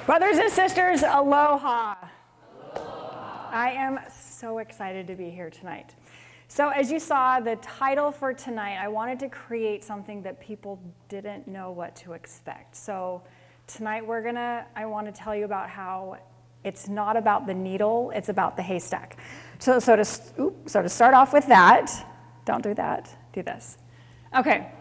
Brothers and sisters, aloha. Aloha. I am so excited to be here tonight. So as you saw, the title for tonight, I wanted to create something that people didn't know what to expect. So tonight I want to tell you about how it's not about the needle, it's about the haystack. So to start off with that, don't do that, do this. Okay,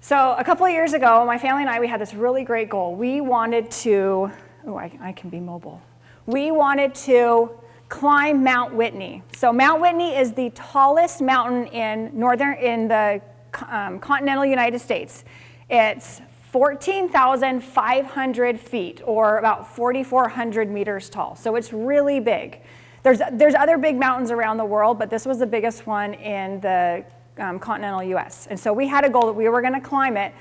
so a couple of years ago, my family and I, we had this really great goal. We wanted to, I can be mobile. We wanted to climb Mount Whitney. So Mount Whitney is the tallest mountain in the continental United States. It's 14,500 feet, or about 4,400 meters tall. So it's really big. There's other big mountains around the world, but this was the biggest one in the continental US. And so we had a goal that we were going to climb it.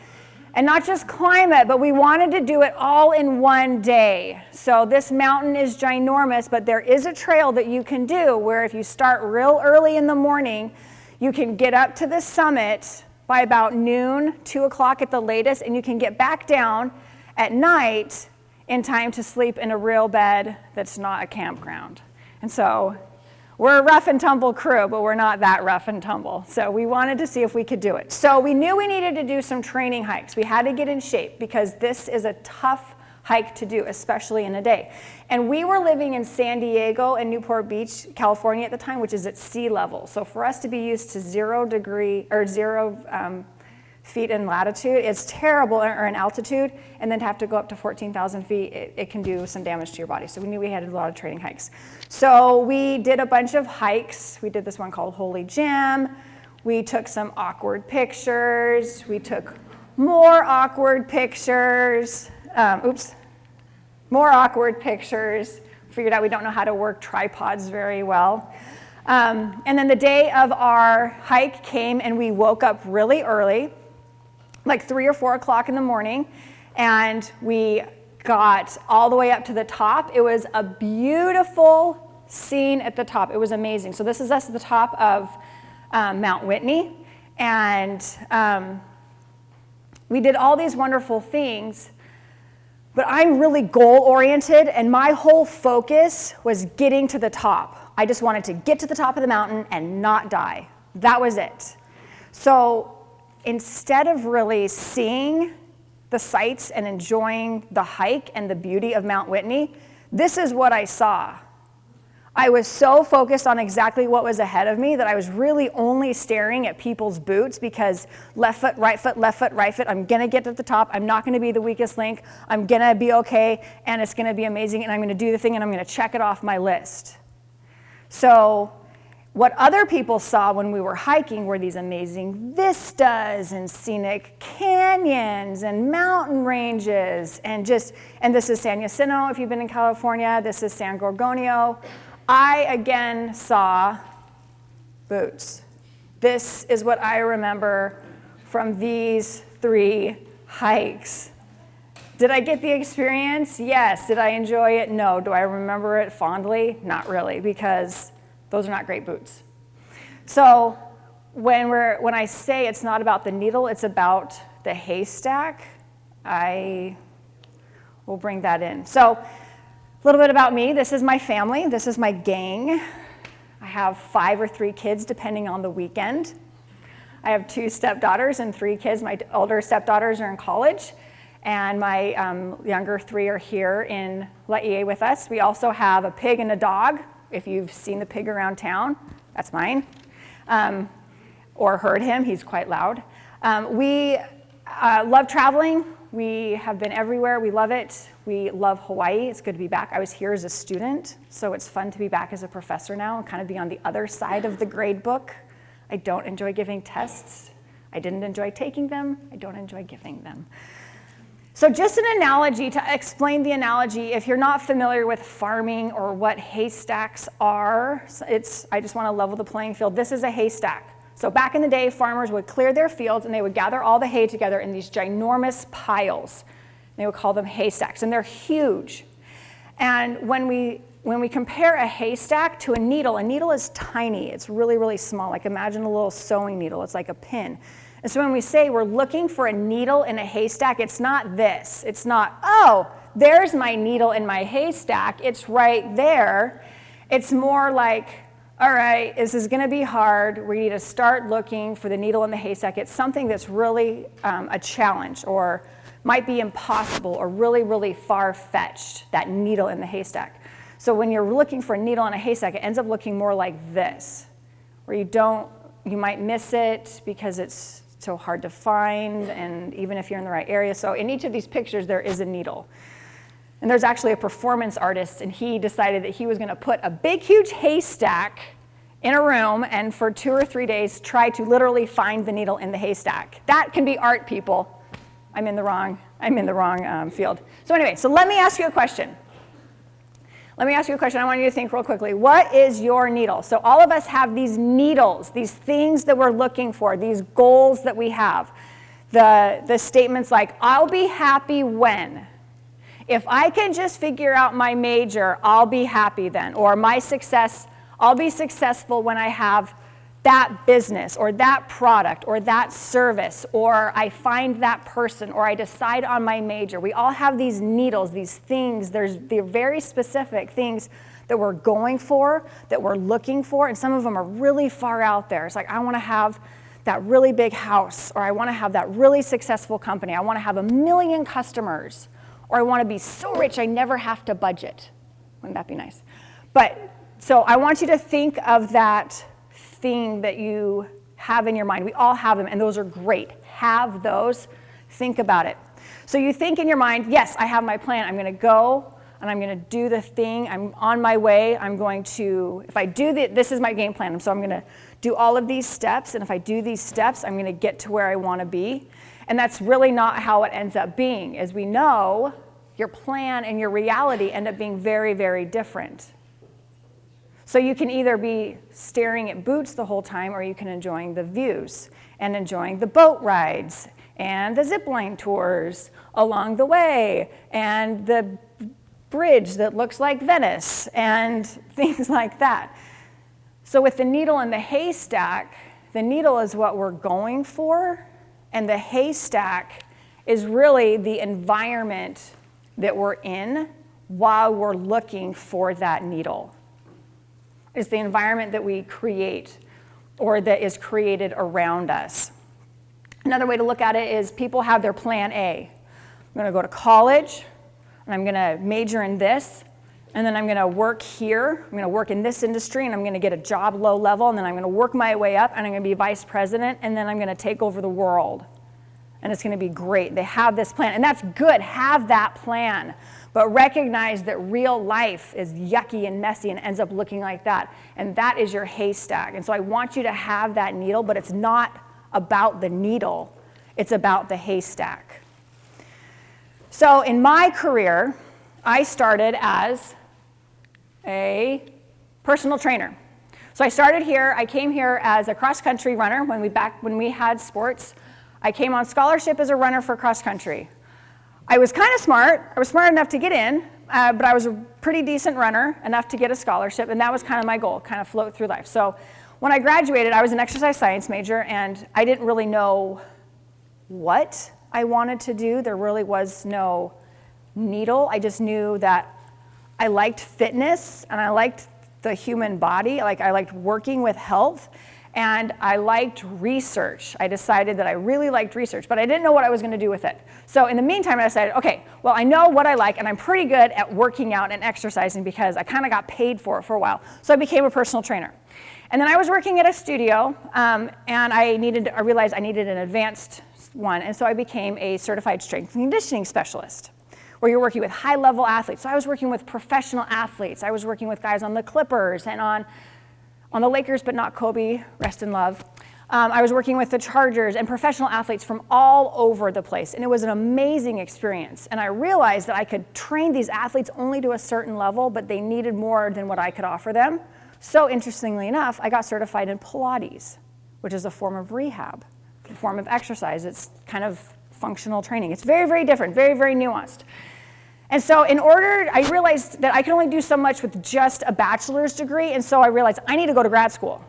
And not just climb it, but we wanted to do it all in one day. So this mountain is ginormous, but there is a trail that you can do where if you start real early in the morning, you can get up to the summit by about noon, 2 o'clock at the latest, and you can get back down at night in time to sleep in a real bed that's not a campground. And so we're a rough and tumble crew, but we're not that rough and tumble. So we wanted to see if we could do it. So we knew we needed to do some training hikes. We had to get in shape because this is a tough hike to do, especially in a day. And we were living in San Diego and Newport Beach, California at the time, which is at sea level. So for us to be used to 0 feet in latitude, it's terrible, or in altitude, and then to have to go up to 14,000 feet, it can do some damage to your body. So we knew we had a lot of training hikes. So we did a bunch of hikes. We did this one called Holy Jim. We took some awkward pictures. We took more awkward pictures. More awkward pictures. Figured out we don't know how to work tripods very well. And then the day of our hike came, and we woke up really early, like 3 or 4 o'clock in the morning, and we got all the way up to the top. It was a beautiful scene at the top. It was amazing. So this is us at the top of Mount Whitney, and we did all these wonderful things, but I'm really goal-oriented, and my whole focus was getting to the top. I just wanted to get to the top of the mountain and not die. That was it. So instead of really seeing the sights and enjoying the hike and the beauty of Mount Whitney, this is what I saw. I was so focused on exactly what was ahead of me that I was really only staring at people's boots, because left foot, right foot, left foot, right foot, I'm gonna get to the top, I'm not gonna be the weakest link, I'm gonna be okay, and it's gonna be amazing, and I'm gonna do the thing, and I'm gonna check it off my list. So what other people saw when we were hiking were these amazing vistas and scenic canyons and mountain ranges, and this is San Jacinto if you've been in California, this is San Gorgonio. I again saw boots. This is what I remember from these 3 hikes. Did I get the experience? Yes. Did I enjoy it? No. Do I remember it fondly? Not really, because those are not great boots. So when I say it's not about the needle, it's about the haystack, I will bring that in. So a little bit about me. This is my family. This is my gang. I have 5 or 3 kids, depending on the weekend. I have 2 stepdaughters and 3 kids. My older stepdaughters are in college, and my younger 3 are here in Laie with us. We also have a pig and a dog. If you've seen the pig around town, that's mine, or heard him, he's quite loud. We love traveling. We have been everywhere. We love it. We love Hawaii. It's good to be back. I was here as a student, so it's fun to be back as a professor now and kind of be on the other side of the grade book. I don't enjoy giving tests. I didn't enjoy taking them. I don't enjoy giving them. So just an analogy, to explain the analogy, if you're not familiar with farming or what haystacks are, I just want to level the playing field. This is a haystack. So back in the day, farmers would clear their fields and they would gather all the hay together in these ginormous piles. They would call them haystacks, and they're huge. And when we compare a haystack to a needle is tiny. It's really, really small. Like imagine a little sewing needle. It's like a pin. And so when we say we're looking for a needle in a haystack, it's not this. It's not, oh, there's my needle in my haystack. It's right there. It's more like, all right, this is going to be hard. We need to start looking for the needle in the haystack. It's something that's really a challenge or might be impossible or really, really far-fetched, that needle in the haystack. So when you're looking for a needle in a haystack, it ends up looking more like this, where you might miss it because it's so hard to find, and even if you're in the right area. So in each of these pictures, there is a needle. And there's actually a performance artist, and he decided that he was going to put a big, huge haystack in a room and for 2 or 3 days try to literally find the needle in the haystack. That can be art, people. I'm in the wrong field. So anyway, so let me ask you a question. I want you to think real quickly. What is your needle? So all of us have these needles, these things that we're looking for, these goals that we have. The statements like, I'll be happy when. If I can just figure out my major, I'll be happy then. Or my success, I'll be successful when I have that business or that product or that service, or I find that person, or I decide on my major. We all have these needles, these things. They're very specific things that we're going for, that we're looking for, and some of them are really far out there. It's like, I want to have that really big house, or I want to have that really successful company. I want to have 1 million customers, or I want to be so rich I never have to budget. Wouldn't that be nice? But so I want you to think of that thing that you have in your mind. We all have them, and those are great. Have those. Think about it. So you think in your mind, yes, I have my plan. I'm going to go, and I'm going to do the thing. I'm on my way. I'm going to, if I do this is my game plan. So I'm going to do all of these steps, and if I do these steps, I'm going to get to where I want to be. And that's really not how it ends up being. As we know, your plan and your reality end up being very, very different. So you can either be staring at boots the whole time, or you can enjoying the views and enjoying the boat rides and the zip line tours along the way and the bridge that looks like Venice and things like that. So with the needle in the haystack, the needle is what we're going for, and the haystack is really the environment that we're in while we're looking for that needle. It's the environment that we create or that is created around us. Another way to look at it is people have their plan A. I'm going to go to college, and I'm going to major in this, and then I'm going to work here. I'm going to work in this industry, and I'm going to get a job low level, and then I'm going to work my way up, and I'm going to be vice president, and then I'm going to take over the world. And it's going to be great. They have this plan, and that's good. Have that plan. But recognize that real life is yucky and messy and ends up looking like that. And that is your haystack. And so I want you to have that needle, but it's not about the needle. It's about the haystack. So in my career, I started as a personal trainer. So I started here. I came here as a cross-country runner when we had sports. I came on scholarship as a runner for cross-country. I was kind of smart. I was smart enough to get in, but I was a pretty decent runner, enough to get a scholarship, and that was kind of my goal, kind of float through life. So when I graduated, I was an exercise science major, and I didn't really know what I wanted to do. There really was no needle. I just knew that I liked fitness, and I liked the human body. I liked working with health. And I liked research. I decided that I really liked research, but I didn't know what I was going to do with it. So in the meantime, I decided, okay, well, I know what I like, and I'm pretty good at working out and exercising because I kind of got paid for it for a while. So I became a personal trainer. And then I was working at a studio, and I realized I needed an advanced one, and so I became a certified strength and conditioning specialist, where you're working with high-level athletes. So I was working with professional athletes. I was working with guys on the Clippers and on the Lakers, but not Kobe, rest in love. I was working with the Chargers and professional athletes from all over the place, and it was an amazing experience. And I realized that I could train these athletes only to a certain level, but they needed more than what I could offer them. So interestingly enough, I got certified in Pilates, which is a form of rehab, a form of exercise. It's kind of functional training. It's very, very different, very, very nuanced. And so I realized that I can only do so much with just a bachelor's degree, and so I realized I need to go to grad school.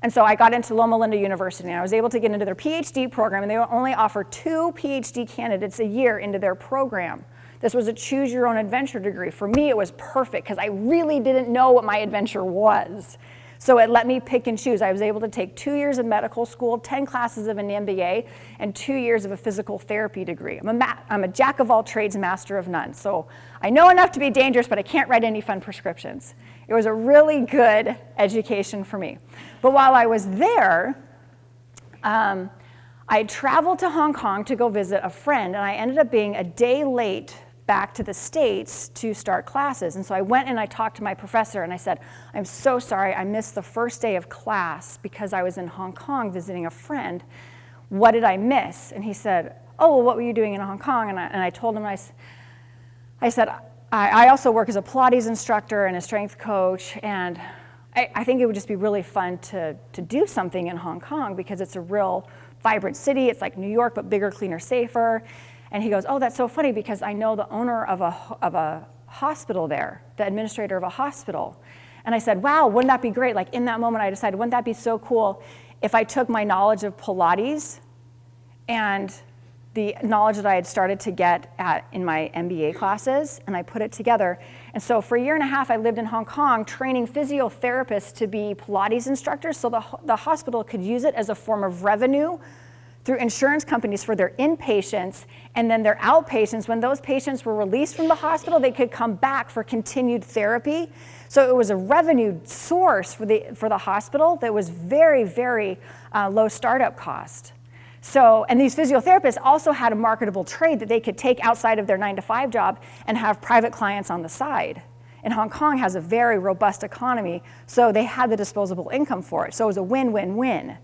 And so I got into Loma Linda University, and I was able to get into their PhD program, and they only offer 2 PhD candidates a year into their program. This was a choose your own adventure degree. For me, it was perfect because I really didn't know what my adventure was. So it let me pick and choose. I was able to take 2 years of medical school, 10 classes of an MBA, and 2 years of a physical therapy degree. I'm a jack of all trades, master of none. So I know enough to be dangerous, but I can't write any fun prescriptions. It was a really good education for me. But while I was there, I traveled to Hong Kong to go visit a friend, and I ended up being a day late back to the States to start classes. And so I went and I talked to my professor and I said, I'm so sorry, I missed the first day of class because I was in Hong Kong visiting a friend. What did I miss? And he said, oh, well, what were you doing in Hong Kong? And I told him, I said, I also work as a Pilates instructor and a strength coach, and I think it would just be really fun to do something in Hong Kong because it's a real vibrant city. It's like New York, but bigger, cleaner, safer. And he goes, oh, that's so funny because I know the owner of a hospital there, the administrator of a hospital. And I said, wow, wouldn't that be great? Like in that moment, I decided, wouldn't that be so cool if I took my knowledge of Pilates and the knowledge that I had started to get in my MBA classes, and I put it together. And so for a year and a half, I lived in Hong Kong training physiotherapists to be Pilates instructors so the hospital could use it as a form of revenue through insurance companies for their inpatients, and then their outpatients, when those patients were released from the hospital, they could come back for continued therapy. So it was a revenue source for the hospital that was very, very low startup cost. So, and these physiotherapists also had a marketable trade that they could take outside of their 9-to-5 job and have private clients on the side. And Hong Kong has a very robust economy, so they had the disposable income for it. So it was a win-win-win.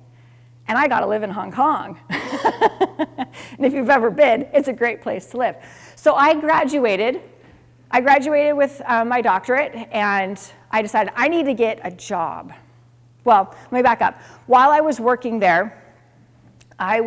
And I got to live in Hong Kong. And if you've ever been, it's a great place to live. So I graduated with my doctorate, and I decided I need to get a job. Well, let me back up. While I was working there, I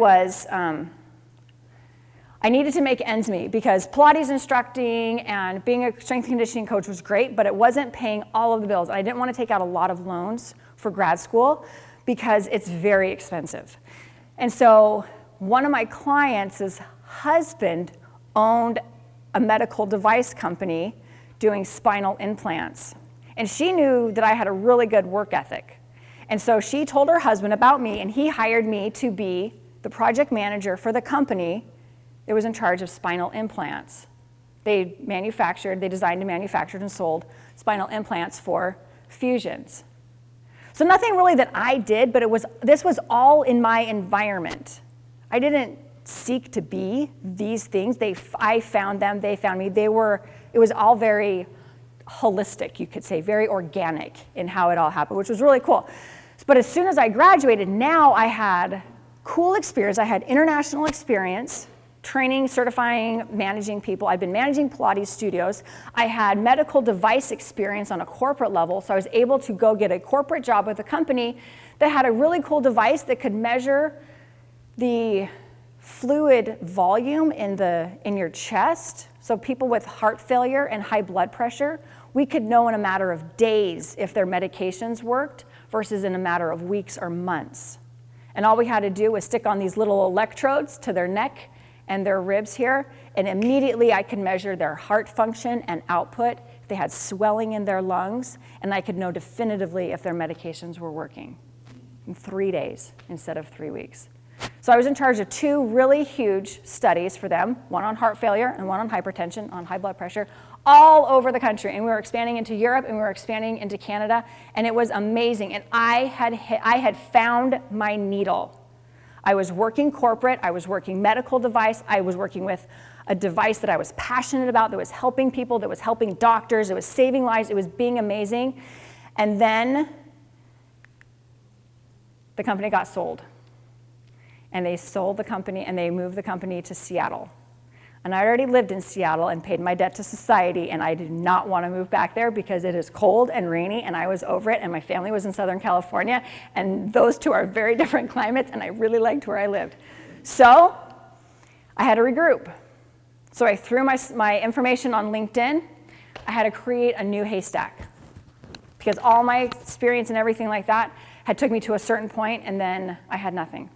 needed to make ends meet because Pilates instructing and being a strength and conditioning coach was great, but it wasn't paying all of the bills. I didn't want to take out a lot of loans for grad school because it's very expensive. And so one of my clients' husband owned a medical device company doing spinal implants. And she knew that I had a really good work ethic. And so she told her husband about me, and he hired me to be the project manager for the company that was in charge of spinal implants. They designed and manufactured and sold spinal implants for fusions. So nothing really that I did, but this was all in my environment. I didn't seek to be these things. I found them, they found me. It was all very holistic, you could say, very organic in how it all happened, which was really cool. But as soon as I graduated, now I had cool experience. I had international experience, training, certifying, managing people. I've been managing Pilates studios. I had medical device experience on a corporate level, so I was able to go get a corporate job with a company that had a really cool device that could measure the fluid volume in your chest. So people with heart failure and high blood pressure, we could know in a matter of days if their medications worked versus in a matter of weeks or months. And all we had to do was stick on these little electrodes to their neck and their ribs here, and immediately I could measure their heart function and output, if they had swelling in their lungs, and I could know definitively if their medications were working in 3 days instead of 3 weeks. So I was in charge of 2 really huge studies for them, one on heart failure and one on hypertension, on high blood pressure, all over the country. And we were expanding into Europe and we were expanding into Canada, and it was amazing. And I had found my needle. I was working corporate, I was working medical device, I was working with a device that I was passionate about, that was helping people, that was helping doctors, it was saving lives, it was being amazing. And then the company got sold. And they sold the company and they moved the company to Seattle. And I already lived in Seattle and paid my debt to society, and I did not want to move back there because it is cold and rainy, and I was over it, and my family was in Southern California, and those two are very different climates, and I really liked where I lived. So I had to regroup. So I threw my information on LinkedIn. I had to create a new haystack because all my experience and everything like that had took me to a certain point, and then I had nothing.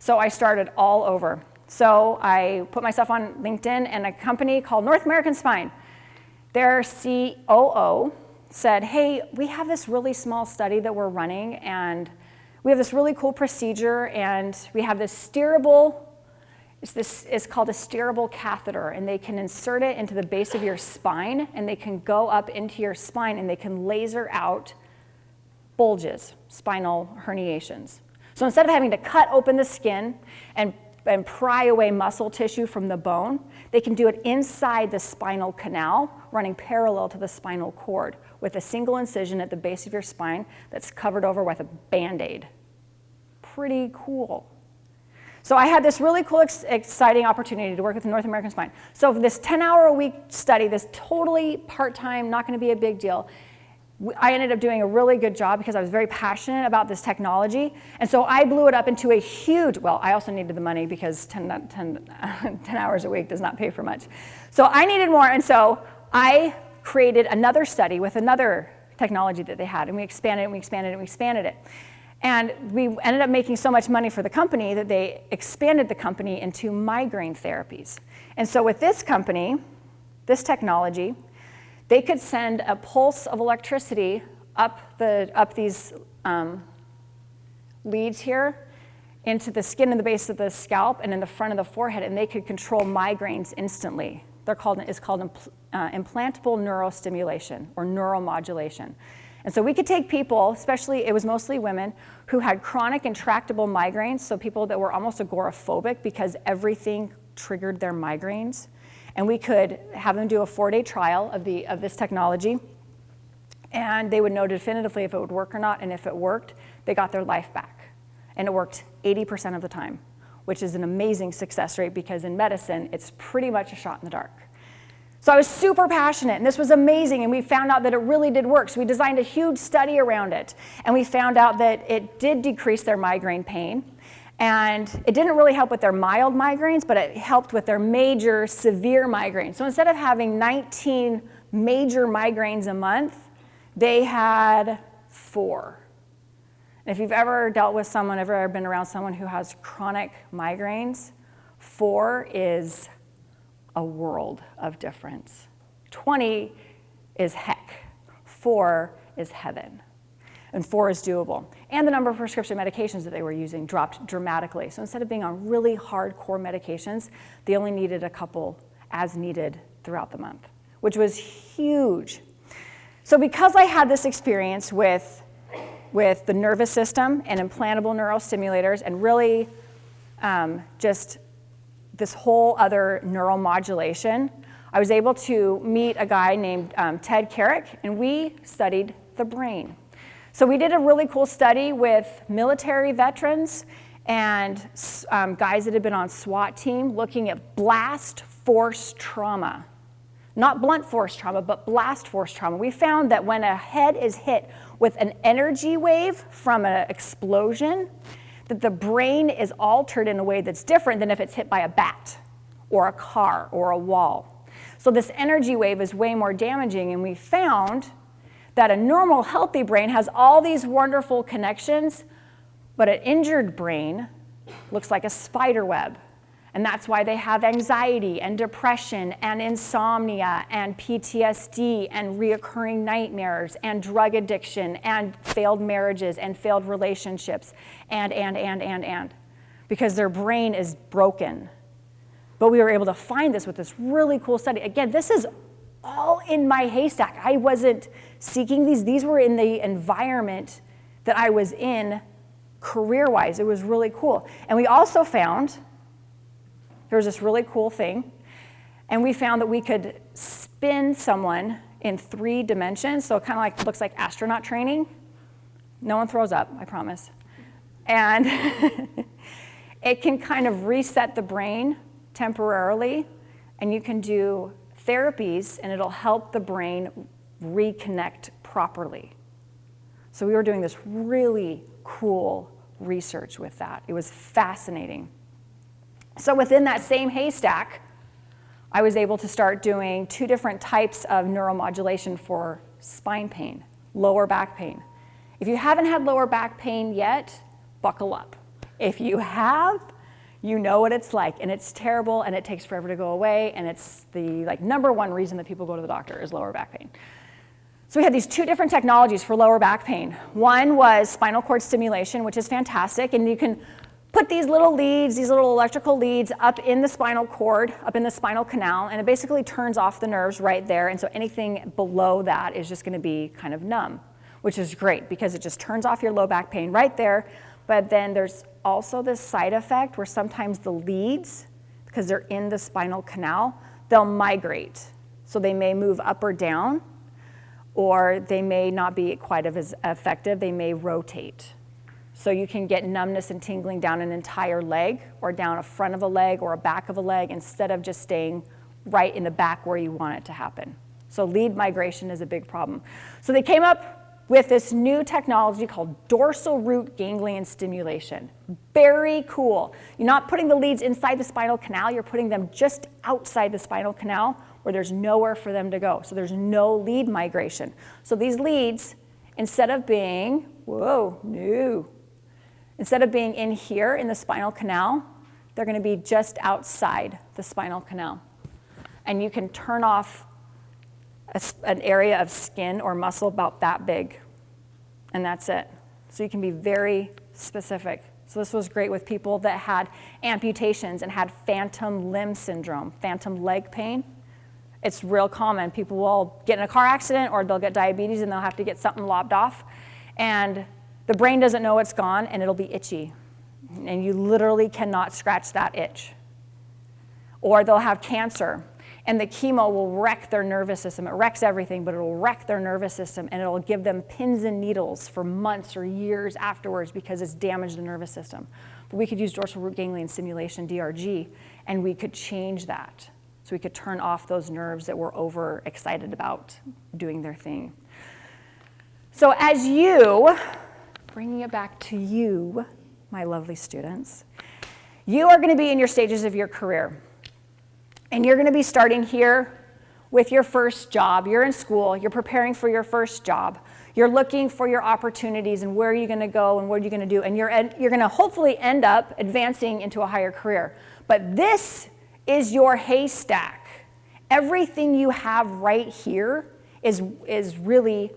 So I started all over. So I put myself on LinkedIn, and a company called North American Spine, their COO said, hey, we have this really small study that we're running, and we have this really cool procedure, and we have this steerable, it's called a steerable catheter, and they can insert it into the base of your spine, and they can go up into your spine, and they can laser out bulges, spinal herniations. So instead of having to cut open the skin and pry away muscle tissue from the bone, they can do it inside the spinal canal, running parallel to the spinal cord with a single incision at the base of your spine that's covered over with a Band-Aid. Pretty cool. So I had this really cool, exciting opportunity to work with the North American Spine. So for this 10-hour-a-week study, this totally part-time, not going to be a big deal, I ended up doing a really good job because I was very passionate about this technology. And so I blew it up into a huge, well, I also needed the money because 10 hours a week does not pay for much. So I needed more, and so I created another study with another technology that they had, and we expanded it, and we expanded it, and we expanded it. And we ended up making so much money for the company that they expanded the company into migraine therapies. And so with this company, this technology, they could send a pulse of electricity up these leads here into the skin and the base of the scalp and in the front of the forehead, and they could control migraines instantly. It's called implantable neurostimulation or neuromodulation. And so we could take people, especially, it was mostly women, who had chronic intractable migraines, so people that were almost agoraphobic because everything triggered their migraines. And we could have them do a 4-day trial of this technology, and they would know definitively if it would work or not, and if it worked, they got their life back. And it worked 80% of the time, which is an amazing success rate because in medicine, it's pretty much a shot in the dark. So I was super passionate, and this was amazing, and we found out that it really did work. So we designed a huge study around it, and we found out that it did decrease their migraine pain. And it didn't really help with their mild migraines, but it helped with their major, severe migraines. So instead of having 19 major migraines a month, they had 4. And if you've ever dealt with someone, ever been around someone who has chronic migraines, 4 is a world of difference. 20 is heck. 4 is heaven. And 4 is doable. And the number of prescription medications that they were using dropped dramatically. So instead of being on really hardcore medications, they only needed a couple as needed throughout the month, which was huge. So because I had this experience with the nervous system and implantable neurostimulators and really just this whole other neuromodulation, I was able to meet a guy named Ted Carrick, and we studied the brain. So we did a really cool study with military veterans and guys that had been on SWAT team looking at blast force trauma. Not blunt force trauma, but blast force trauma. We found that when a head is hit with an energy wave from an explosion, that the brain is altered in a way that's different than if it's hit by a bat or a car or a wall. So this energy wave is way more damaging, and we found that a normal, healthy brain has all these wonderful connections, but an injured brain looks like a spider web. And that's why they have anxiety and depression and insomnia and PTSD and reoccurring nightmares and drug addiction and failed marriages and failed relationships and. Because their brain is broken. But we were able to find this with this really cool study. Again, this is all in my haystack. I wasn't seeking these. These were in the environment that I was in career-wise. It was really cool. And we also found there was this really cool thing, and we found that we could spin someone in 3 dimensions, so it kind of like looks like astronaut training. No one throws up, I promise. And it can kind of reset the brain temporarily, and you can do therapies, and it'll help the brain reconnect properly. So we were doing this really cool research with that. It was fascinating. So within that same haystack, I was able to start doing 2 different types of neuromodulation for spine pain, lower back pain. If you haven't had lower back pain yet, buckle up. If you have, You know what it's like, and it's terrible, and it takes forever to go away, and it's the number one reason that people go to the doctor is lower back pain. So we had these two different technologies for lower back pain. One was spinal cord stimulation, which is fantastic, and you can put these little leads, these little electrical leads up in the spinal cord, up in the spinal canal, and it basically turns off the nerves right there, and so anything below that is just gonna be kind of numb, which is great because it just turns off your low back pain right there. But then there's also this side effect where sometimes the leads, because they're in the spinal canal, they'll migrate. So they may move up or down, or they may not be quite as effective, they may rotate. So you can get numbness and tingling down an entire leg, or down a front of a leg, or a back of a leg, instead of just staying right in the back where you want it to happen. So lead migration is a big problem. So they came up with this new technology called dorsal root ganglion stimulation. Very cool. You're not putting the leads inside the spinal canal, you're putting them just outside the spinal canal where there's nowhere for them to go. So there's no lead migration. So these leads, instead of being, instead of being in here in the spinal canal, they're gonna be just outside the spinal canal. And you can turn off an area of skin or muscle about that big, and that's it. So you can be very specific. So this was great with people that had amputations and had phantom limb syndrome, phantom leg pain. It's real common. People will get in a car accident or they'll get diabetes and they'll have to get something lopped off, and the brain doesn't know it's gone and it'll be itchy, and you literally cannot scratch that itch. Or they'll have cancer, and the chemo will wreck their nervous system. It wrecks everything, but it'll wreck their nervous system, and it'll give them pins and needles for months or years afterwards because it's damaged the nervous system. But we could use dorsal root ganglion stimulation, DRG, and we could change that. So we could turn off those nerves that we're overexcited about doing their thing. So as you, bringing it back to you, my lovely students, you are gonna be in your stages of your career. And you're gonna be starting here with your first job. You're in school, you're preparing for your first job. You're looking for your opportunities and where are you gonna go and what are you gonna do? And you're gonna hopefully end up advancing into a higher career. But this is your haystack. Everything you have right here is really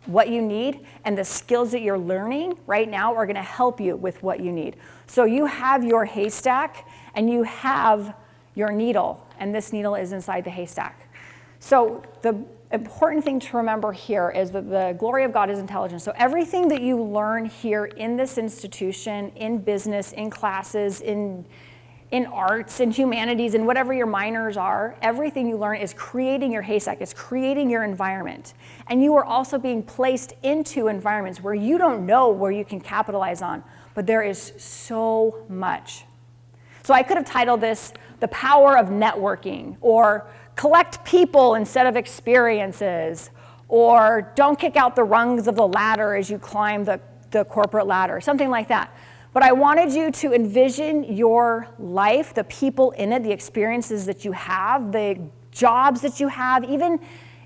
what you need, and the skills that you're learning right now are gonna help you with what you need. So you have your haystack and you have your needle, and this needle is inside the haystack. So the important thing to remember here is that the glory of God is intelligence. So everything that you learn here in this institution, in business, in classes, in arts, in humanities, and whatever your minors are, everything you learn is creating your haystack, it's creating your environment. And you are also being placed into environments where you don't know where you can capitalize on, but there is so much. So I could have titled this, The Power of Networking, or Collect People Instead of Experiences, or Don't Kick Out the Rungs of the Ladder as you climb the corporate ladder, something like that. But I wanted you to envision your life, the people in it, the experiences that you have, the jobs that you have, even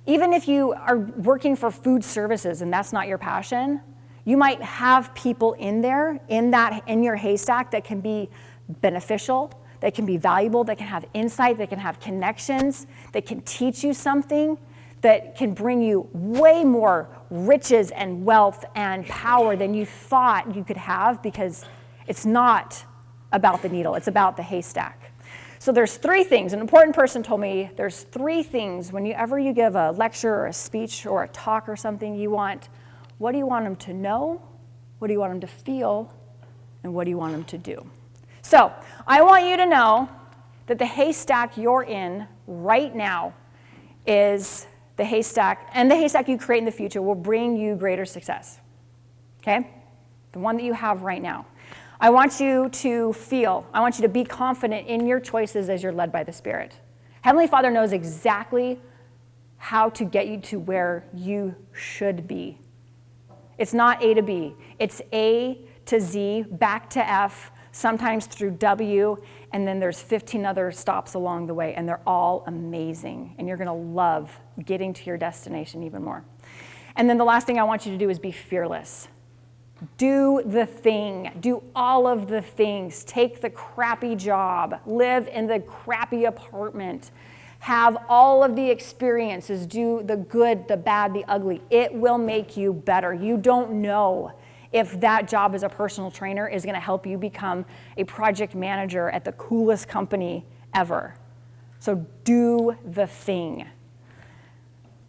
if you are working for food services and that's not your passion, you might have people in there, in your haystack that can be beneficial, that can be valuable, that can have insight, that can have connections, that can teach you something, that can bring you way more riches and wealth and power than you thought you could have, because it's not about the needle, it's about the haystack. So there's three things. An important person told me there's three things whenever you give a lecture or a speech or a talk or something, what do you want them to know, what do you want them to feel, and what do you want them to do? So I want you to know that the haystack you're in right now is the haystack, and the haystack you create in the future will bring you greater success, okay? The one that you have right now. I want you to be confident in your choices as you're led by the Spirit. Heavenly Father knows exactly how to get you to where you should be. It's not A to B, it's A to Z, back to F, sometimes through W, and then there's 15 other stops along the way, and they're all amazing, and you're gonna love getting to your destination even more. And then the last thing I want you to do is be fearless. Do the thing. Do all of the things. Take the crappy job. Live in the crappy apartment. Have all of the experiences. Do the good, the bad, the ugly. It will make you better. You don't know if that job as a personal trainer is going to help you become a project manager at the coolest company ever. So do the thing.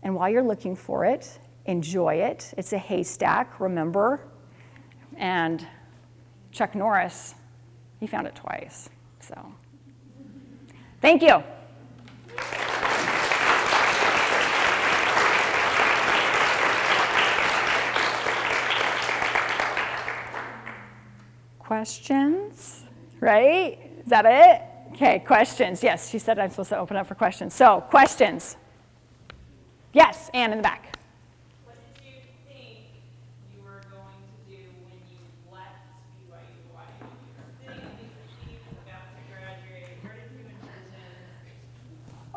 And while you're looking for it, enjoy it. It's a haystack, remember? And Chuck Norris, he found it twice. So, thank you. Questions? Right? Is that it? Okay, questions. Yes, she said I'm supposed to open up for questions. So, questions. Yes, Anne in the back.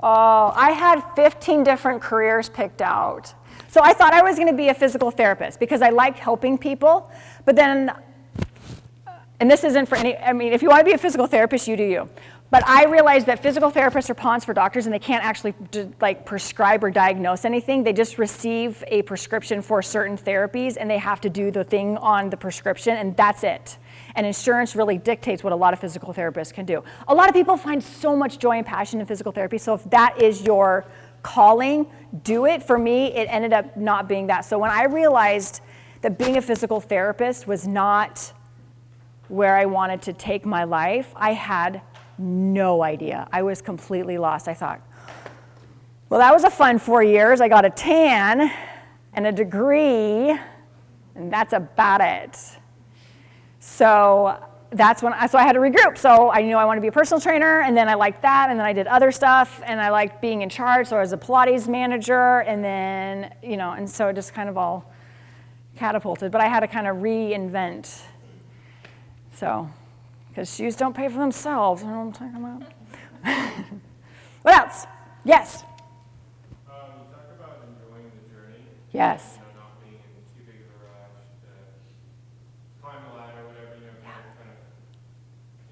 Oh, I had 15 different careers picked out. So I thought I was going to be a physical therapist because I like helping people. But then, and this isn't for any, I mean, if you want to be a physical therapist, you do you. But I realized that physical therapists are pawns for doctors and they can't actually like prescribe or diagnose anything. They just receive a prescription for certain therapies and they have to do the thing on the prescription and that's it. And insurance really dictates what a lot of physical therapists can do. A lot of people find so much joy and passion in physical therapy, so if that is your calling, do it. For me, it ended up not being that. So when I realized that being a physical therapist was not where I wanted to take my life, I had no idea. I was completely lost. I thought, well, that was a fun 4 years. I got a tan and a degree, and that's about it. So that's when I had to regroup. So I knew I wanted to be a personal trainer, and then I liked that, and then I did other stuff, and I liked being in charge. So I was a Pilates manager, and then, and so it just kind of all catapulted. But I had to kind of reinvent. So, because shoes don't pay for themselves. You know what I'm talking about? What else? Yes? You talk about enjoying the journey. Yes. Not being in too big of a rush to climb the ladder, whatever, kind of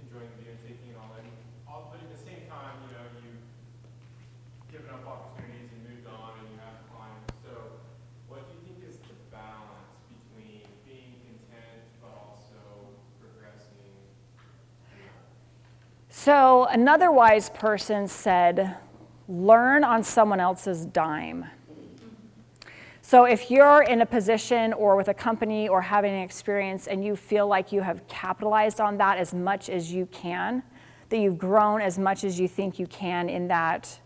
enjoying the view and taking it all in. But at the same time, you've given up opportunities and moved on and you have climbed. So what do you think is the balance between being content but also progressing? So another wise person said, learn on someone else's dime. So if you're in a position or with a company or having an experience and you feel like you have capitalized on that as much as you can, that you've grown as much as you think you can in that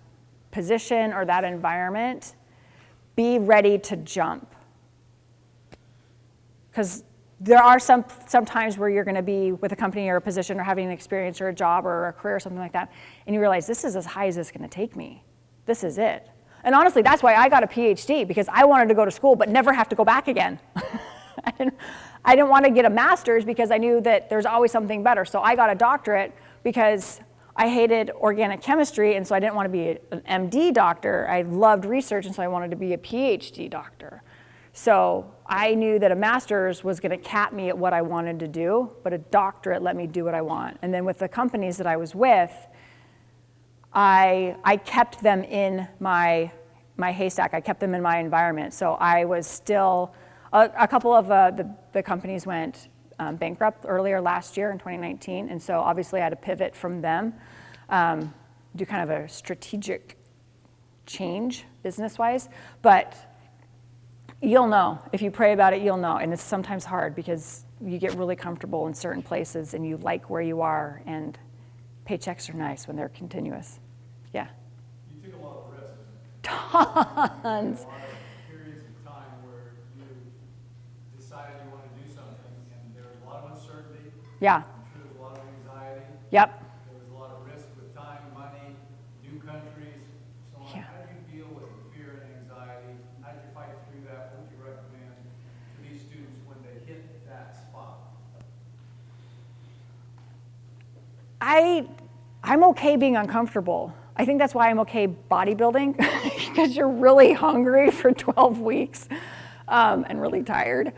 position or that environment, be ready to jump. Because there are some times where you're going to be with a company or a position or having an experience or a job or a career or something like that, and you realize this is as high as it's going to take me. This is it. And honestly, that's why I got a PhD, because I wanted to go to school but never have to go back again. I didn't want to get a master's because I knew that there's always something better. So I got a doctorate because I hated organic chemistry, and so I didn't want to be an MD doctor. I loved research, and so I wanted to be a PhD doctor. So I knew that a master's was going to cap me at what I wanted to do, but a doctorate let me do what I want. And then with the companies that I was with, I kept them in my haystack. I kept them in my environment. So I was still, a couple of the companies went bankrupt earlier last year in 2019. And so obviously I had to pivot from them, do kind of a strategic change business-wise. But you'll know. If you pray about it, you'll know. And it's sometimes hard because you get really comfortable in certain places and you like where you are, and paychecks are nice when they're continuous. Yeah? You took a lot of risks. Tons. A lot of periods of time where you decided you want to do something, and there was a lot of uncertainty. Yeah. I'm sure there was a lot of anxiety. Yep. There was a lot of risk with time, money, new countries, so on. Yeah. How did you deal with fear and anxiety? How did you fight through that? What would you recommend to these students when they hit that spot? I'm okay being uncomfortable. I think that's why I'm okay bodybuilding, because you're really hungry for 12 weeks and really tired.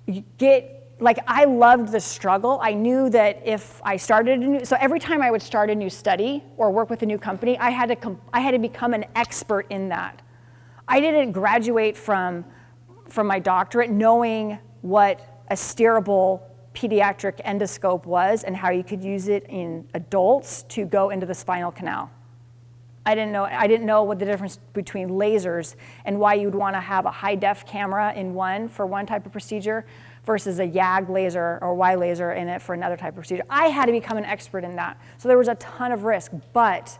I loved the struggle. I knew that if I started so every time I would start a new study or work with a new company, I had to become an expert in that. I didn't graduate from my doctorate knowing what a steerable pediatric endoscope was and how you could use it in adults to go into the spinal canal. I didn't know what the difference between lasers and why you'd want to have a high-def camera in one for one type of procedure versus a YAG laser or Y laser in it for another type of procedure. I had to become an expert in that. So there was a ton of risk, but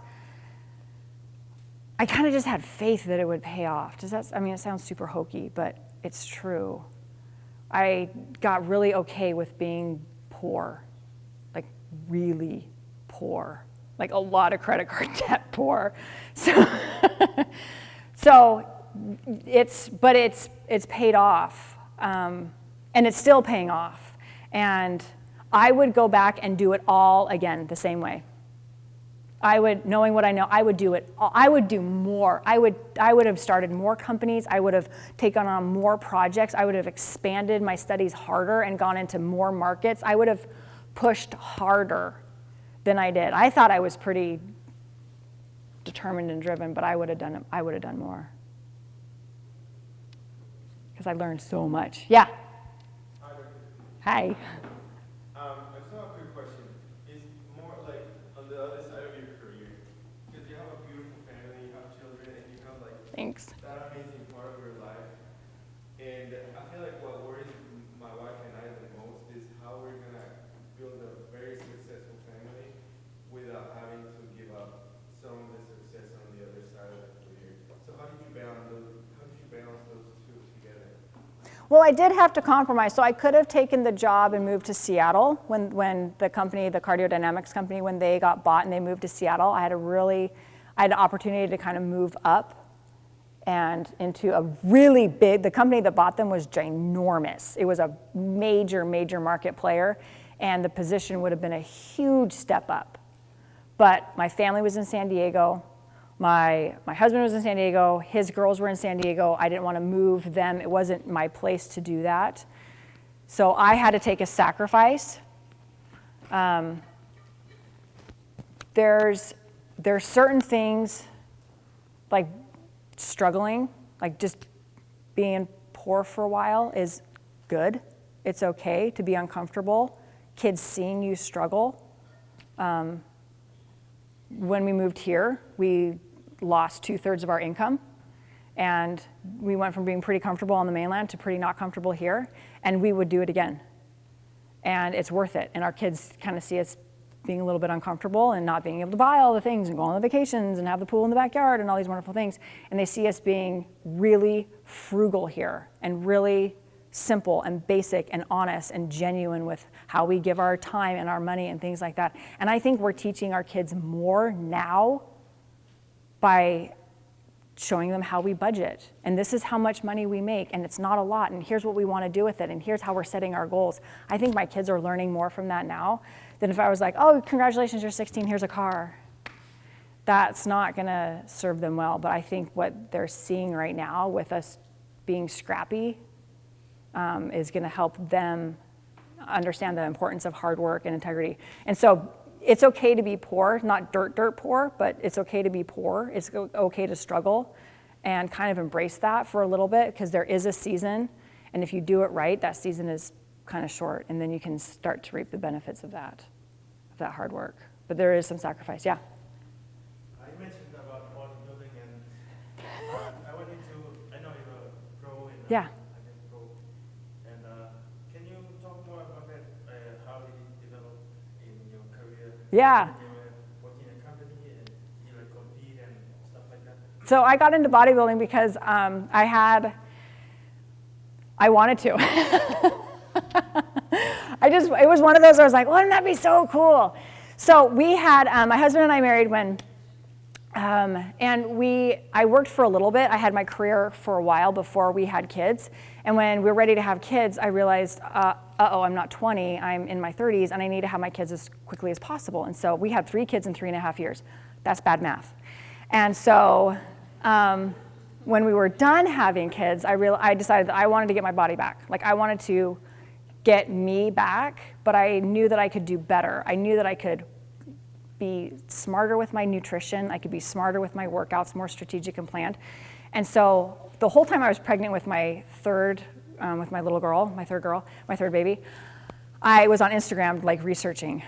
I kind of just had faith that it would pay off. It sounds super hokey, but it's true. I got really okay with being poor, like really poor, like a lot of credit card debt poor. So it's paid off, and it's still paying off. And I would go back and do it all again the same way. Knowing what I know, I would do it. I would do more. I would have started more companies. I would have taken on more projects. I would have expanded my studies harder and gone into more markets. I would have pushed harder than I did. I thought I was pretty determined and driven, but I would have done more. Because I learned so much. Yeah. Hi. I just have a quick question. Is more like on the other side of your career, because you have a beautiful family, you have children, and you have like Thanks. that amazing part of your life. And I feel like what worries my wife and I the most is how we're gonna build a very successful family without having to give up some of the success on the other side of the career. So how did you balance those two together? Well, I did have to compromise. So I could have taken the job and moved to Seattle when the company, the cardiodynamics company, when they got bought and they moved to Seattle. I had an opportunity to kind of move up and into a really big, the company that bought them was ginormous. It was a major, major market player, and the position would have been a huge step up. But my family was in San Diego. My husband was in San Diego. His girls were in San Diego. I didn't want to move them. It wasn't my place to do that. So I had to take a sacrifice. There's certain things like struggling, like just being poor for a while is good. It's okay to be uncomfortable. Kids seeing you struggle. When we moved here, we lost 2/3 of our income, and we went from being pretty comfortable on the mainland to pretty not comfortable here, and we would do it again. And it's worth it, and our kids kind of see us being a little bit uncomfortable and not being able to buy all the things and go on the vacations and have the pool in the backyard and all these wonderful things, and they see us being really frugal here and really simple and basic and honest and genuine with how we give our time and our money and things like that. And I think we're teaching our kids more now by showing them how we budget. And this is how much money we make, and it's not a lot, and here's what we want to do with it, and here's how we're setting our goals. I think my kids are learning more from that now than if I was like, oh, congratulations, you're 16, here's a car. That's not going to serve them well. But I think what they're seeing right now with us being scrappy is going to help them understand the importance of hard work and integrity. And so it's okay to be poor, not dirt poor, but it's okay to be poor. It's okay to struggle and kind of embrace that for a little bit, because there is a season, and if you do it right, that season is kind of short, and then you can start to reap the benefits of that hard work. But there is some sacrifice, yeah. You mentioned about bodybuilding, and I know you're a pro in Yeah. pro, and can you talk more about that? How did it develop in your career? Yeah. When you were working in a company and you compete and stuff like that? So I got into bodybuilding because I wanted to. It was one of those where I was like, wouldn't that be so cool? So we had, my husband and I married when, I worked for a little bit. I had my career for a while before we had kids. And when we were ready to have kids, I realized, I'm not 20, I'm in my 30s, and I need to have my kids as quickly as possible. And so we had 3 kids in 3.5 years. That's bad math. And so when we were done having kids, I decided that I wanted to get my body back. Like, I wanted to get me back, but I knew that I could do better. I knew that I could be smarter with my nutrition. I could be smarter with my workouts, more strategic and planned. And so the whole time I was pregnant with my third, with my little girl, my third baby, I was on Instagram like researching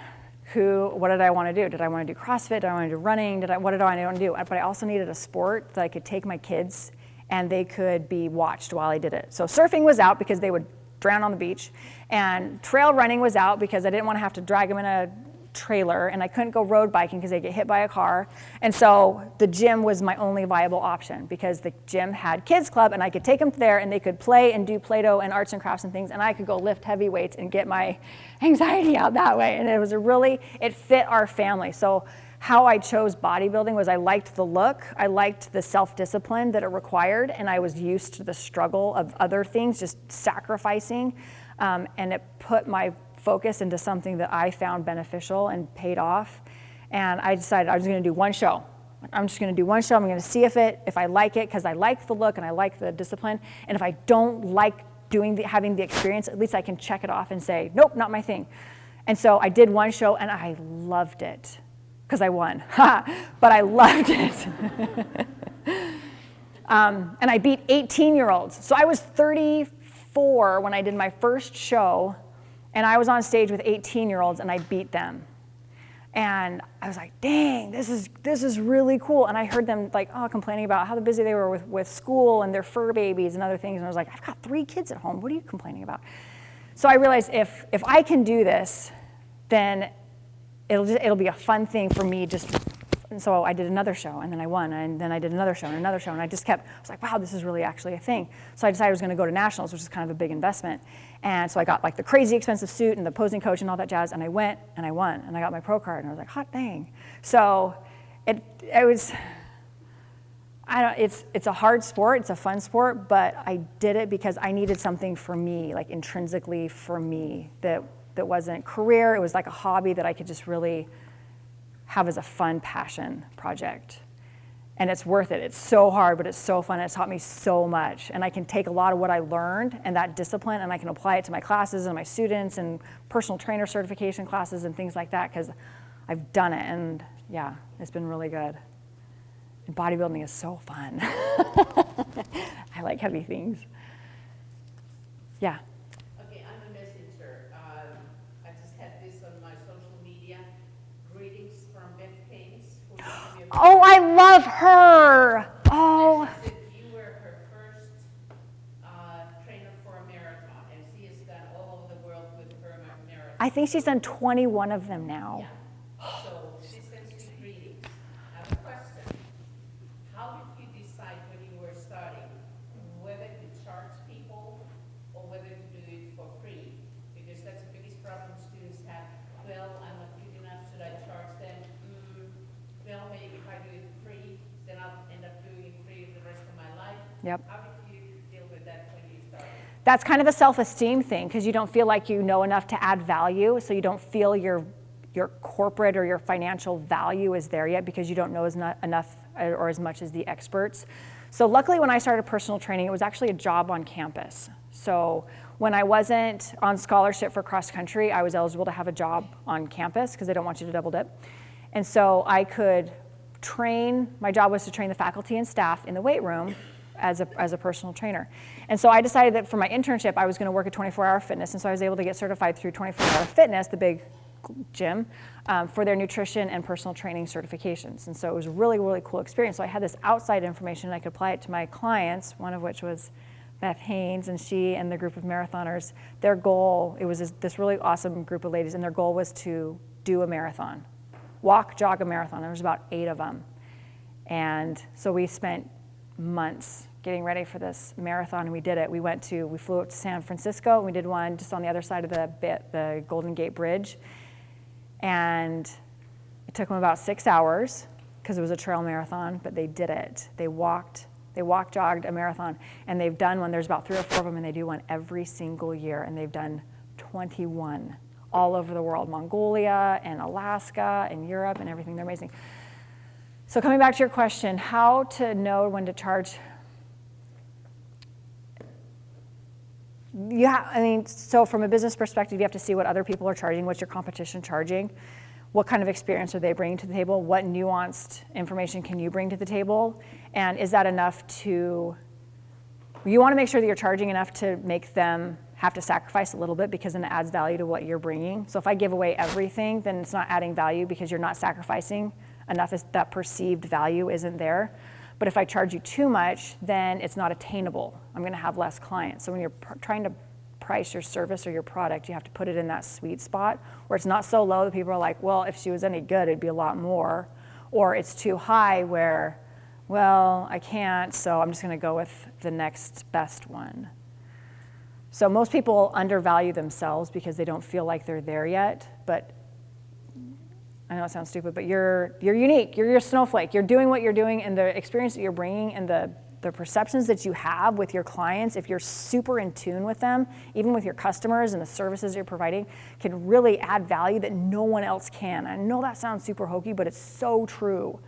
what did I want to do? Did I want to do CrossFit? Did I want to do running? What did I want to do? But I also needed a sport that I could take my kids and they could be watched while I did it. So surfing was out because they would drown on the beach, and trail running was out because I didn't want to have to drag them in a trailer, and I couldn't go road biking because they'd get hit by a car. And so the gym was my only viable option because the gym had kids club and I could take them there and they could play and do Play-Doh and arts and crafts and things, and I could go lift heavy weights and get my anxiety out that way. And it fit our family. So how I chose bodybuilding was I liked the look, I liked the self-discipline that it required, and I was used to the struggle of other things, just sacrificing, and it put my focus into something that I found beneficial and paid off. And I decided I was going to do one show. I'm just going to do one show. I'm going to see if I like it, because I like the look and I like the discipline. And if I don't like having the experience, at least I can check it off and say, nope, not my thing. And so I did one show and I loved it because I won, but I loved it. And I beat 18-year-olds. So I was 34 when I did my first show, and I was on stage with 18-year-olds and I beat them. And I was like, dang, this is really cool. And I heard them complaining about how busy they were with school and their fur babies and other things. And I was like, I've got 3 kids at home. What are you complaining about? So I realized if I can do this, then it'll be a fun thing for me. And so I did another show, and then I won, and then I did another show, and another show, and I was like, wow, this is really actually a thing. So I decided I was going to go to nationals, which is kind of a big investment. And so I got the crazy expensive suit and the posing coach and all that jazz, and I went, and I won, and I got my pro card, and I was like, hot dang. So it's a hard sport, it's a fun sport, but I did it because I needed something for me, intrinsically for me, that wasn't career. It was like a hobby that I could just really have as a fun passion project. And it's worth it. It's so hard, but it's so fun. It's taught me so much. And I can take a lot of what I learned and that discipline, and I can apply it to my classes and my students and personal trainer certification classes and things like that, because I've done it. And yeah, it's been really good. And bodybuilding is so fun. I like heavy things. Yeah. Okay, I'm a messenger. I just had this on my social media. Greetings from Beth Haynes. Oh, I love her. Oh. And she said you were her first trainer for a marathon, and she has done all over the world with her marathon. I think she's done 21 of them now. Yeah. So she sends you greetings. I have a question. How did you decide when you were starting whether to charge people or whether to do it for free? Because that's the biggest problem students have. Well, I'm not good enough, should I charge them? Well, maybe if I do it free, then I'll end up doing it free the rest of my life. Yep. How did you deal with that when you started? That's kind of a self-esteem thing, because you don't feel like you know enough to add value, so you don't feel your corporate or your financial value is there yet because you don't know enough or as much as the experts. So luckily when I started personal training, it was actually a job on campus. So when I wasn't on scholarship for cross country, I was eligible to have a job on campus because they don't want you to double dip. And so I could train, my job was to train the faculty and staff in the weight room as a personal trainer. And so I decided that for my internship, I was going to work at 24-Hour Fitness, and so I was able to get certified through 24-Hour Fitness, the big gym, for their nutrition and personal training certifications. And so it was a really, really cool experience. So I had this outside information, and I could apply it to my clients, one of which was Beth Haynes, and she and the group of marathoners. Their goal, it was this really awesome group of ladies, and their goal was to do a marathon. Walk, jog a marathon. There was about 8 of them. And so we spent months getting ready for this marathon, and we did it. We flew out to San Francisco, and we did one just on the other side of the Golden Gate Bridge. And it took them about 6 hours because it was a trail marathon, but they did it. They walked, jogged a marathon, and they've done one. There's about 3 or 4 of them, and they do one every single year, and they've done 21 all over the world, Mongolia and Alaska and Europe and everything. They're amazing. So coming back to your question, how to know when to charge. So from a business perspective, you have to see what other people are charging, what's your competition charging, what kind of experience are they bringing to the table, what nuanced information can you bring to the table, and is that enough to, you want to make sure that you're charging enough to make them have to sacrifice a little bit, because then it adds value to what you're bringing. So if I give away everything, then it's not adding value because you're not sacrificing enough, that perceived value isn't there. But if I charge you too much, then it's not attainable. I'm going to have less clients. So when you're trying to price your service or your product, you have to put it in that sweet spot where it's not so low that people are like, well, if she was any good, it'd be a lot more. Or it's too high where, well, I can't, so I'm just going to go with the next best one. So most people undervalue themselves because they don't feel like they're there yet, but I know it sounds stupid, but you're unique, you're your snowflake, you're doing what you're doing, and the experience that you're bringing and the perceptions that you have with your clients, if you're super in tune with them, even with your customers and the services you're providing, can really add value that no one else can. I know that sounds super hokey, but it's so true.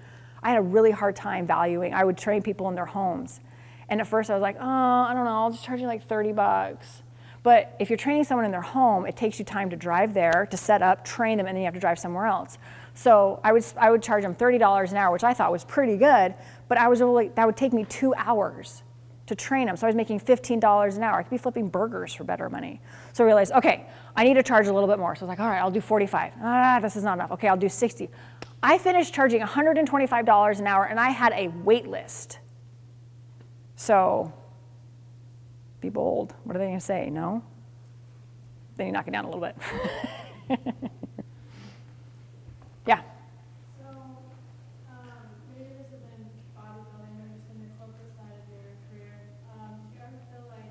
I had a really hard time valuing. I would train people in their homes. And at first I was like, oh, I don't know, I'll just charge you like $30. But if you're training someone in their home, it takes you time to drive there, to set up, train them, and then you have to drive somewhere else. So I would charge them $30 an hour, which I thought was pretty good, but that would take me 2 hours to train them. So I was making $15 an hour. I could be flipping burgers for better money. So I realized, okay, I need to charge a little bit more. So I was like, all right, I'll do 45. This is not enough. Okay, I'll do 60. I finished charging $125 an hour, and I had a wait list. So be bold. What are they going to say? No? Then you knock it down a little bit. Yeah. So, maybe this is in bodybuilding or just in the corporate side of your career. Do you ever feel like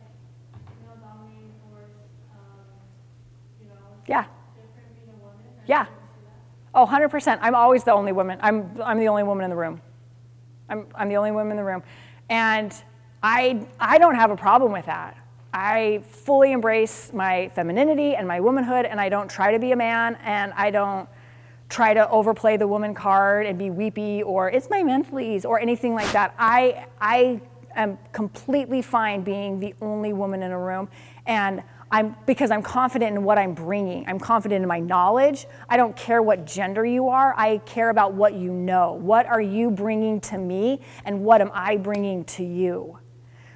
male-dominated sports, Yeah. different being a woman? Or Yeah. do you see that? Oh, 100%. I'm always the only woman. I'm the only woman in the room. I'm the only woman in the room. And I don't have a problem with that. I fully embrace my femininity and my womanhood, and I don't try to be a man, and I don't try to overplay the woman card and be weepy or it's my monthlies or anything like that. I am completely fine being the only woman in a room, and because I'm confident in what I'm bringing. I'm confident in my knowledge. I don't care what gender you are. I care about what you know. What are you bringing to me, and what am I bringing to you?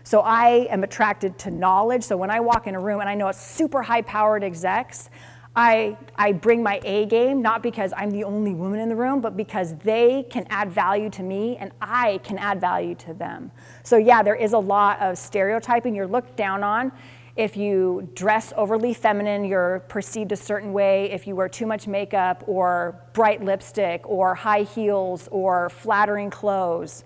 So I am attracted to knowledge. So when I walk in a room and I know it's super high-powered execs, I bring my A game, not because I'm the only woman in the room, but because they can add value to me and I can add value to them. So yeah, there is a lot of stereotyping. You're looked down on. If you dress overly feminine, you're perceived a certain way. If you wear too much makeup or bright lipstick or high heels or flattering clothes,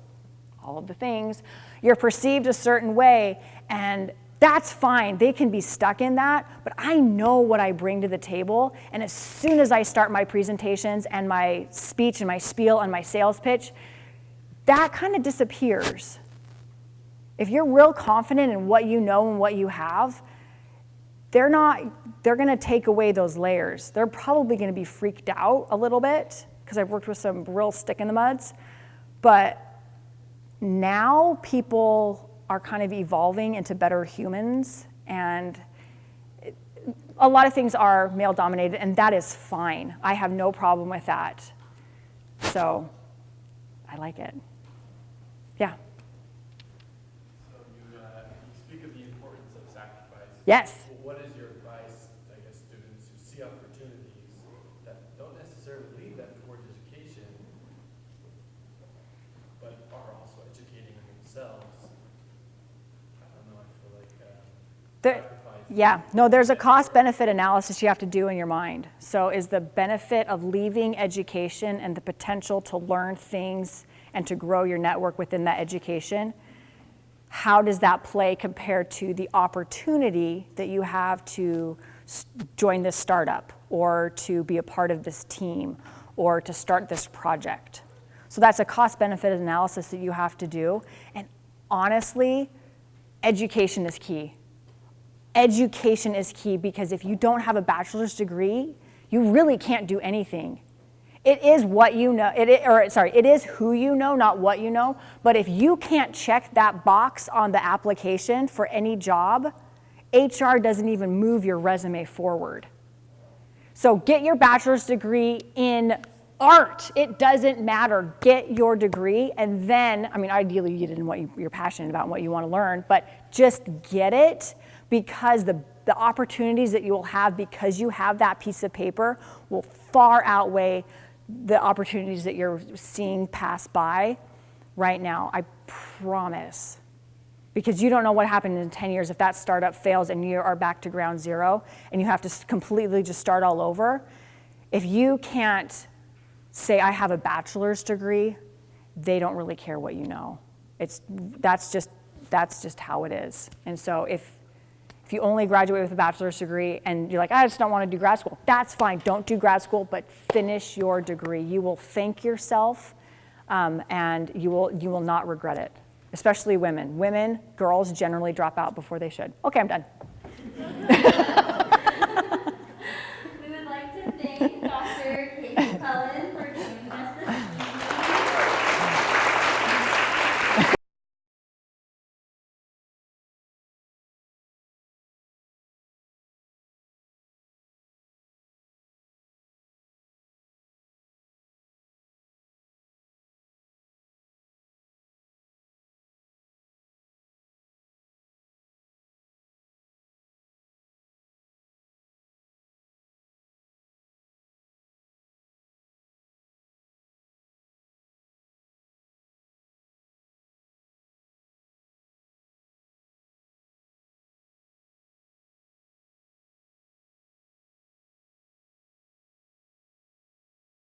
all of the things, you're perceived a certain way, and that's fine. They can be stuck in that, but I know what I bring to the table, and as soon as I start my presentations and my speech and my spiel and my sales pitch, that kind of disappears. If you're real confident in what you know and what you have, they're going to take away those layers. They're probably going to be freaked out a little bit, because I've worked with some real stick in the muds, but now people are kind of evolving into better humans, and a lot of things are male dominated, and that is fine. I have no problem with that. So I like it. Yeah. So you speak of the importance of sacrifice. Yes. What is your advice, I guess, students who see opportunities that don't necessarily lead them towards education, but are also educating themselves? I don't know, I feel like sacrifice. Yeah, no, there's a cost-benefit analysis you have to do in your mind. So is the benefit of leaving education and the potential to learn things and to grow your network within that education, how does that play compared to the opportunity that you have to join this startup or to be a part of this team or to start this project? So that's a cost-benefit analysis that you have to do. And honestly, education is key. Education is key, because if you don't have a bachelor's degree, you really can't do anything. It is what you know, it is who you know, not what you know. But if you can't check that box on the application for any job, HR doesn't even move your resume forward. So get your bachelor's degree in art. It doesn't matter. Get your degree, and then, I mean, ideally you get it in what you're passionate about and what you want to learn, but just get it, because the opportunities that you will have because you have that piece of paper will far outweigh the opportunities that you're seeing pass by right now. I promise. Because you don't know what happened in 10 years if that startup fails and you are back to ground zero and you have to completely just start all over. If you can't say, I have a bachelor's degree, they don't really care what you know. That's just how it is. And so if you only graduate with a bachelor's degree and you're like, I just don't want to do grad school, that's fine. Don't do grad school, but finish your degree. You will thank yourself, and you will not regret it. Especially women. Girls generally drop out before they should. Okay, I'm done.